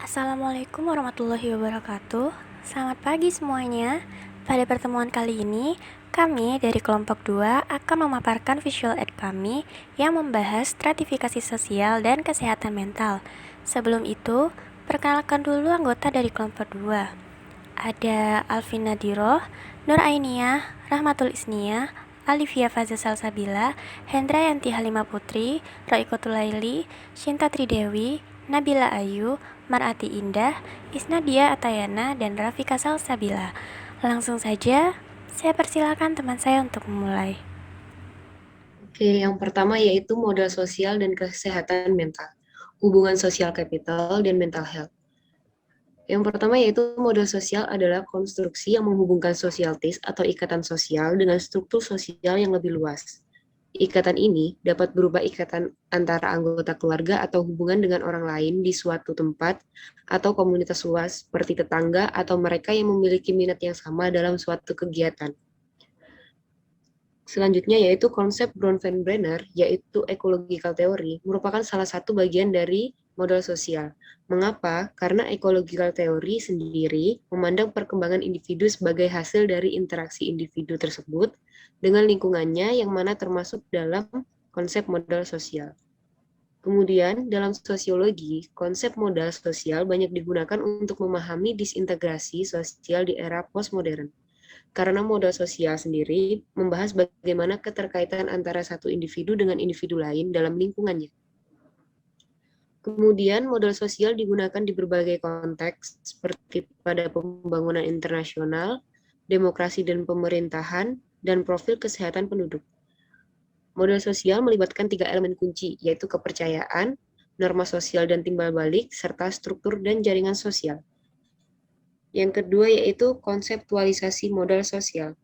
Assalamualaikum warahmatullahi wabarakatuh. Selamat pagi semuanya. Pada pertemuan kali ini, kami dari kelompok 2 akan memaparkan visual aid kami yang membahas stratifikasi sosial dan kesehatan mental. Sebelum itu, perkenalkan dulu anggota dari kelompok 2. Ada Alvin Nadiroh, Nur Ainiyah, Rahmatul Isniyah, Alivia Faza Salsabila, Hendra Yanti Halimah Putri, Roikotul Laili, Shinta Tridewi, Nabila Ayu, Marati Indah, Isnadia Atayana, dan Rafika Salsabila. Langsung saja, saya persilakan teman saya untuk memulai. Oke, yang pertama yaitu modal sosial dan kesehatan mental, hubungan sosial kapital dan mental health. Yang pertama yaitu modal sosial adalah konstruksi yang menghubungkan sosialtis atau ikatan sosial dengan struktur sosial yang lebih luas. Ikatan ini dapat berupa ikatan antara anggota keluarga atau hubungan dengan orang lain di suatu tempat atau komunitas luas seperti tetangga atau mereka yang memiliki minat yang sama dalam suatu kegiatan. Selanjutnya yaitu konsep Bronfenbrenner, yaitu ecological theory, merupakan salah satu bagian dari modal sosial. Mengapa? Karena ecological theory sendiri memandang perkembangan individu sebagai hasil dari interaksi individu tersebut dengan lingkungannya yang mana termasuk dalam konsep modal sosial. Kemudian, dalam sosiologi, konsep modal sosial banyak digunakan untuk memahami disintegrasi sosial di era postmodern. Karena modal sosial sendiri membahas bagaimana keterkaitan antara satu individu dengan individu lain dalam lingkungannya. Kemudian modal sosial digunakan di berbagai konteks seperti pada pembangunan internasional, demokrasi dan pemerintahan, dan profil kesehatan penduduk. Modal sosial melibatkan 3 elemen kunci, yaitu kepercayaan, norma sosial dan timbal balik, serta struktur dan jaringan sosial. Yang kedua yaitu konseptualisasi modal sosial.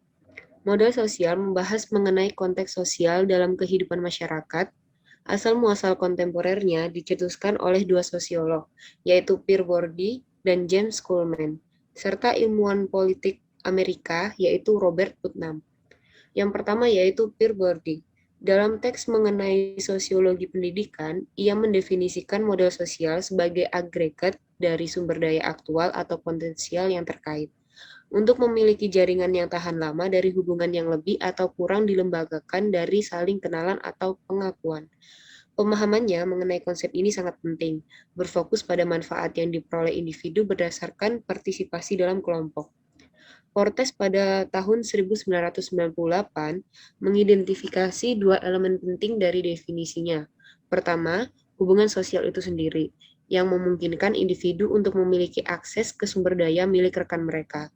Modal sosial membahas mengenai konteks sosial dalam kehidupan masyarakat. Asal-muasal kontemporernya dicetuskan oleh dua sosiolog, yaitu Pierre Bourdieu dan James Kuhlman, serta ilmuwan politik Amerika, yaitu Robert Putnam. Yang pertama yaitu Pierre Bourdieu. Dalam teks mengenai sosiologi pendidikan, ia mendefinisikan modal sosial sebagai agregat dari sumber daya aktual atau potensial yang terkait untuk memiliki jaringan yang tahan lama dari hubungan yang lebih atau kurang dilembagakan dari saling kenalan atau pengakuan. Pemahamannya mengenai konsep ini sangat penting, berfokus pada manfaat yang diperoleh individu berdasarkan partisipasi dalam kelompok. Cortes pada tahun 1998 mengidentifikasi dua elemen penting dari definisinya. Pertama, hubungan sosial itu sendiri, yang memungkinkan individu untuk memiliki akses ke sumber daya milik rekan mereka.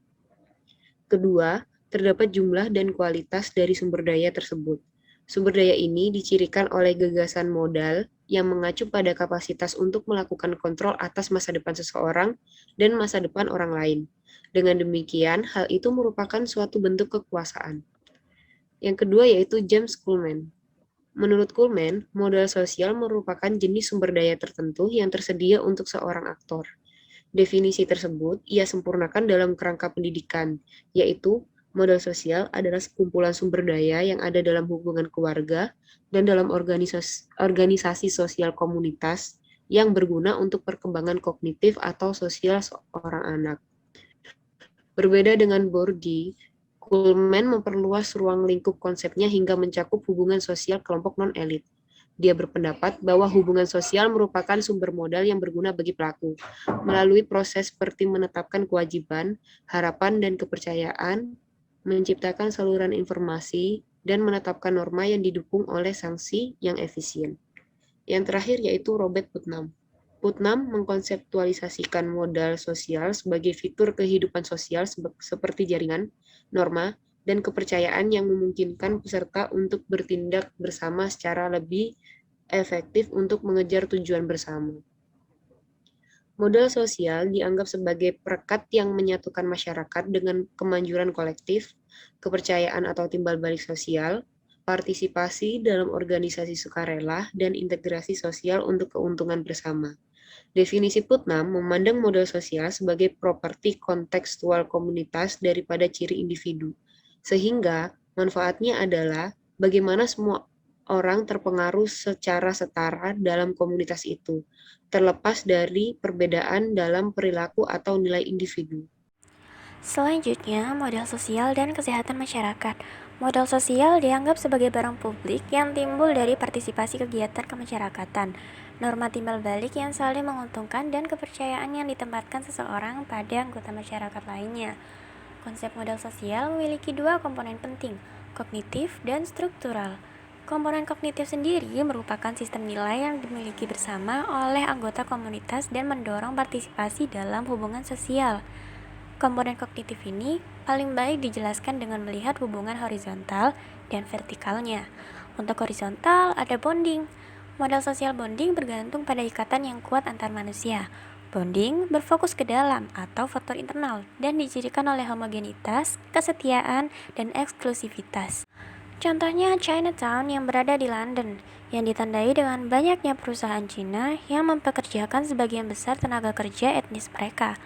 Kedua, terdapat jumlah dan kualitas dari sumber daya tersebut. Sumber daya ini dicirikan oleh gagasan modal yang mengacu pada kapasitas untuk melakukan kontrol atas masa depan seseorang dan masa depan orang lain. Dengan demikian, hal itu merupakan suatu bentuk kekuasaan. Yang kedua yaitu James Kuhlman. Menurut Kuhlman, modal sosial merupakan jenis sumber daya tertentu yang tersedia untuk seorang aktor. Definisi tersebut ia sempurnakan dalam kerangka pendidikan, yaitu modal sosial adalah sekumpulan sumber daya yang ada dalam hubungan keluarga dan dalam organisasi sosial komunitas yang berguna untuk perkembangan kognitif atau sosial seorang anak. Berbeda dengan Bourdieu, Kuhlman memperluas ruang lingkup konsepnya hingga mencakup hubungan sosial kelompok non-elit. Dia berpendapat bahwa hubungan sosial merupakan sumber modal yang berguna bagi pelaku, melalui proses seperti menetapkan kewajiban, harapan, dan kepercayaan, menciptakan saluran informasi, dan menetapkan norma yang didukung oleh sanksi yang efisien. Yang terakhir yaitu Robert Putnam. Putnam mengkonseptualisasikan modal sosial sebagai fitur kehidupan sosial seperti jaringan, norma, dan kepercayaan yang memungkinkan peserta untuk bertindak bersama secara lebih efektif untuk mengejar tujuan bersama. Modal sosial dianggap sebagai perekat yang menyatukan masyarakat dengan kemanjuran kolektif, kepercayaan atau timbal balik sosial, partisipasi dalam organisasi sukarela, dan integrasi sosial untuk keuntungan bersama. Definisi Putnam memandang modal sosial sebagai properti kontekstual komunitas daripada ciri individu, sehingga manfaatnya adalah bagaimana semua orang terpengaruh secara setara dalam komunitas itu, terlepas dari perbedaan dalam perilaku atau nilai individu. Selanjutnya, modal sosial dan kesehatan masyarakat. Modal sosial dianggap sebagai barang publik yang timbul dari partisipasi kegiatan kemasyarakatan, norma timbal balik yang saling menguntungkan, dan kepercayaan yang ditempatkan seseorang pada anggota masyarakat lainnya. Konsep modal sosial memiliki dua komponen penting, kognitif dan struktural. Komponen kognitif sendiri merupakan sistem nilai yang dimiliki bersama oleh anggota komunitas dan mendorong partisipasi dalam hubungan sosial. Komponen kognitif ini paling baik dijelaskan dengan melihat hubungan horizontal dan vertikalnya. Untuk horizontal ada bonding. Modal sosial bonding bergantung pada ikatan yang kuat antar manusia. Bonding berfokus ke dalam atau faktor internal dan dicirikan oleh homogenitas, kesetiaan, dan eksklusivitas. Contohnya Chinatown yang berada di London, yang ditandai dengan banyaknya perusahaan Cina yang mempekerjakan sebagian besar tenaga kerja etnis mereka.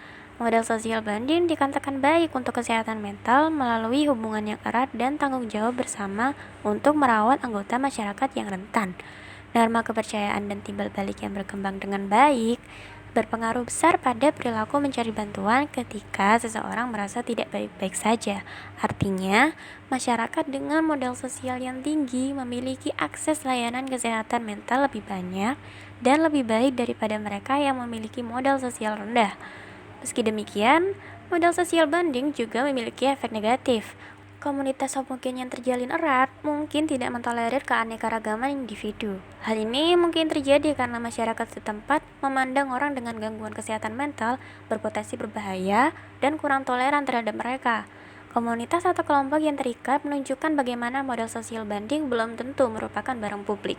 Modal sosial banding dikatakan baik untuk kesehatan mental melalui hubungan yang erat dan tanggung jawab bersama untuk merawat anggota masyarakat yang rentan. Norma kepercayaan dan timbal balik yang berkembang dengan baik berpengaruh besar pada perilaku mencari bantuan ketika seseorang merasa tidak baik-baik saja. Artinya, masyarakat dengan modal sosial yang tinggi memiliki akses layanan kesehatan mental lebih banyak dan lebih baik daripada mereka yang memiliki modal sosial rendah. Meski demikian, modal sosial banding juga memiliki efek negatif. Komunitas homogen yang terjalin erat mungkin tidak mentolerir keanekaragaman individu. Hal ini mungkin terjadi karena masyarakat setempat memandang orang dengan gangguan kesehatan mental berpotensi berbahaya dan kurang toleran terhadap mereka. Komunitas atau kelompok yang terikat menunjukkan bagaimana modal sosial banding belum tentu merupakan barang publik.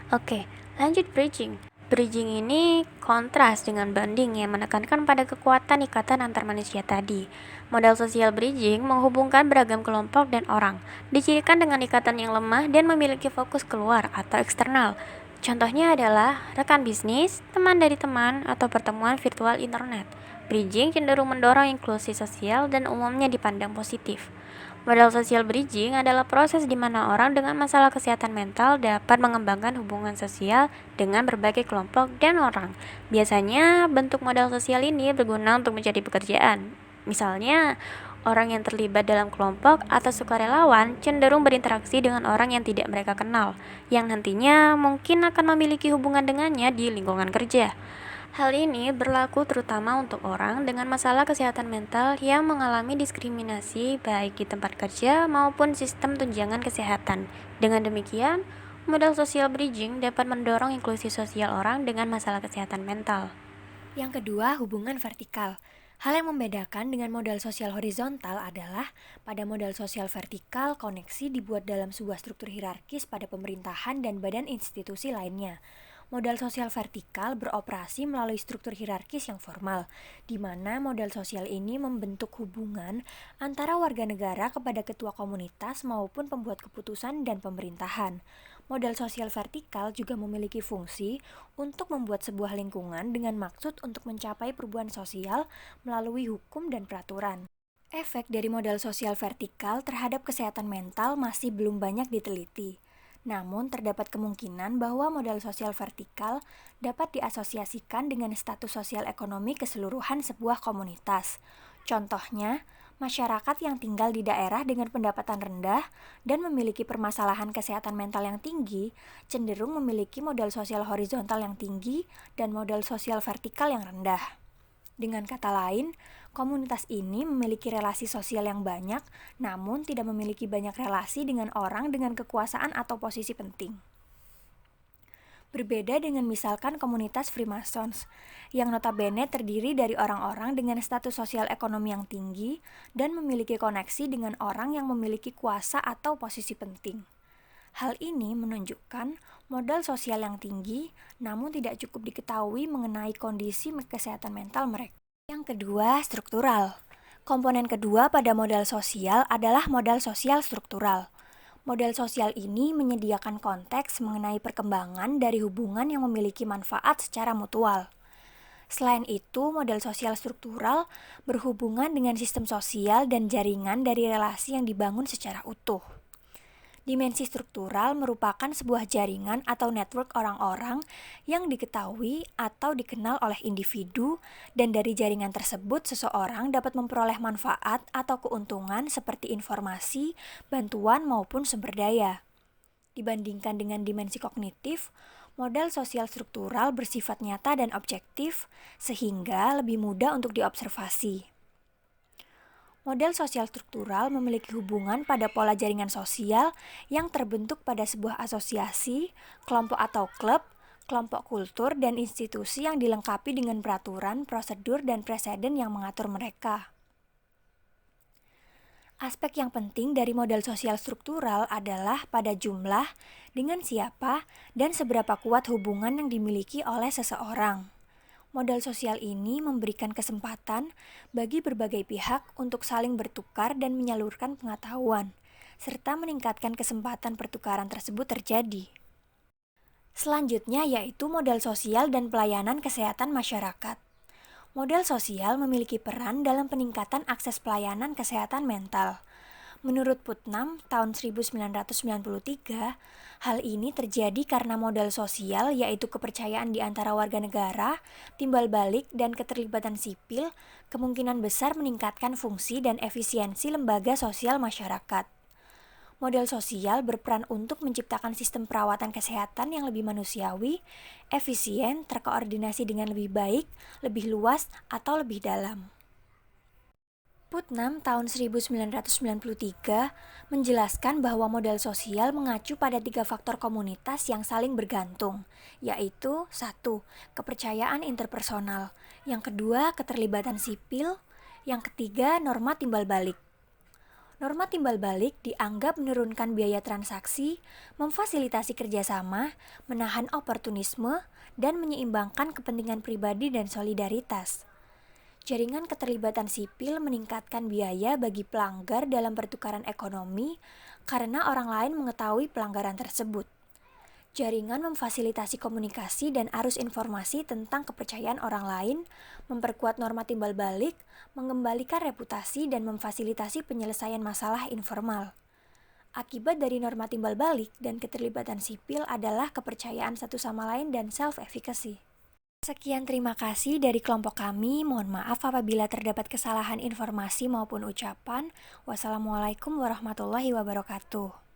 Oke, lanjut bridging. Bridging ini kontras dengan banding yang menekankan pada kekuatan ikatan antar manusia tadi. Modal sosial bridging menghubungkan beragam kelompok dan orang, dicirikan dengan ikatan yang lemah dan memiliki fokus keluar atau eksternal. Contohnya adalah rekan bisnis, teman dari teman, atau pertemuan virtual internet. Bridging cenderung mendorong inklusi sosial dan umumnya dipandang positif. Modal sosial bridging adalah proses di mana orang dengan masalah kesehatan mental dapat mengembangkan hubungan sosial dengan berbagai kelompok dan orang. Biasanya, bentuk modal sosial ini berguna untuk mencari pekerjaan. Misalnya, orang yang terlibat dalam kelompok atau sukarelawan cenderung berinteraksi dengan orang yang tidak mereka kenal, yang nantinya mungkin akan memiliki hubungan dengannya di lingkungan kerja. Hal ini berlaku terutama untuk orang dengan masalah kesehatan mental yang mengalami diskriminasi baik di tempat kerja maupun sistem tunjangan kesehatan. Dengan demikian, modal social bridging dapat mendorong inklusi sosial orang dengan masalah kesehatan mental. Yang kedua, hubungan vertikal. Hal yang membedakan dengan modal sosial horizontal adalah pada modal sosial vertikal, koneksi dibuat dalam sebuah struktur hierarkis pada pemerintahan dan badan institusi lainnya. Modal sosial vertikal beroperasi melalui struktur hierarkis yang formal, di mana modal sosial ini membentuk hubungan antara warga negara kepada ketua komunitas maupun pembuat keputusan dan pemerintahan. Modal sosial vertikal juga memiliki fungsi untuk membuat sebuah lingkungan dengan maksud untuk mencapai perubahan sosial melalui hukum dan peraturan. Efek dari modal sosial vertikal terhadap kesehatan mental masih belum banyak diteliti. Namun, terdapat kemungkinan bahwa modal sosial vertikal dapat diasosiasikan dengan status sosial ekonomi keseluruhan sebuah komunitas. Contohnya, masyarakat yang tinggal di daerah dengan pendapatan rendah dan memiliki permasalahan kesehatan mental yang tinggi cenderung memiliki modal sosial horizontal yang tinggi dan modal sosial vertikal yang rendah. Dengan kata lain, komunitas ini memiliki relasi sosial yang banyak, namun tidak memiliki banyak relasi dengan orang dengan kekuasaan atau posisi penting. Berbeda dengan misalkan komunitas Freemasons, yang notabene terdiri dari orang-orang dengan status sosial ekonomi yang tinggi dan memiliki koneksi dengan orang yang memiliki kuasa atau posisi penting. Hal ini menunjukkan modal sosial yang tinggi, namun tidak cukup diketahui mengenai kondisi kesehatan mental mereka. Yang kedua, struktural. Komponen kedua pada modal sosial adalah modal sosial struktural. Modal sosial ini menyediakan konteks mengenai perkembangan dari hubungan yang memiliki manfaat secara mutual. Selain itu, modal sosial struktural berhubungan dengan sistem sosial dan jaringan dari relasi yang dibangun secara utuh. Dimensi struktural merupakan sebuah jaringan atau network orang-orang yang diketahui atau dikenal oleh individu, dan dari jaringan tersebut seseorang dapat memperoleh manfaat atau keuntungan seperti informasi, bantuan, maupun sumber daya. Dibandingkan dengan dimensi kognitif, model sosial struktural bersifat nyata dan objektif, sehingga lebih mudah untuk diobservasi. Model sosial struktural memiliki hubungan pada pola jaringan sosial yang terbentuk pada sebuah asosiasi, kelompok atau klub, kelompok kultur, dan institusi yang dilengkapi dengan peraturan, prosedur, dan preseden yang mengatur mereka. Aspek yang penting dari model sosial struktural adalah pada jumlah, dengan siapa, dan seberapa kuat hubungan yang dimiliki oleh seseorang. Model sosial ini memberikan kesempatan bagi berbagai pihak untuk saling bertukar dan menyalurkan pengetahuan, serta meningkatkan kesempatan pertukaran tersebut terjadi. Selanjutnya yaitu model sosial dan pelayanan kesehatan masyarakat. Model sosial memiliki peran dalam peningkatan akses pelayanan kesehatan mental. Menurut Putnam tahun 1993, hal ini terjadi karena modal sosial, yaitu kepercayaan di antara warga negara, timbal balik, dan keterlibatan sipil, kemungkinan besar meningkatkan fungsi dan efisiensi lembaga sosial masyarakat. Model sosial berperan untuk menciptakan sistem perawatan kesehatan yang lebih manusiawi, efisien, terkoordinasi dengan lebih baik, lebih luas, atau lebih dalam. Putnam tahun 1993 menjelaskan bahwa model sosial mengacu pada 3 faktor komunitas yang saling bergantung, yaitu 1. Kepercayaan interpersonal, yang kedua keterlibatan sipil, yang ketiga norma timbal balik. Norma timbal balik dianggap menurunkan biaya transaksi, memfasilitasi kerjasama, menahan oportunisme, dan menyeimbangkan kepentingan pribadi dan solidaritas. Jaringan keterlibatan sipil meningkatkan biaya bagi pelanggar dalam pertukaran ekonomi karena orang lain mengetahui pelanggaran tersebut. Jaringan memfasilitasi komunikasi dan arus informasi tentang kepercayaan orang lain, memperkuat norma timbal balik, mengembalikan reputasi, dan memfasilitasi penyelesaian masalah informal. Akibat dari norma timbal balik dan keterlibatan sipil adalah kepercayaan satu sama lain dan self-efficacy. Sekian, terima kasih dari kelompok kami. Mohon maaf apabila terdapat kesalahan informasi maupun ucapan. Wassalamualaikum warahmatullahi wabarakatuh.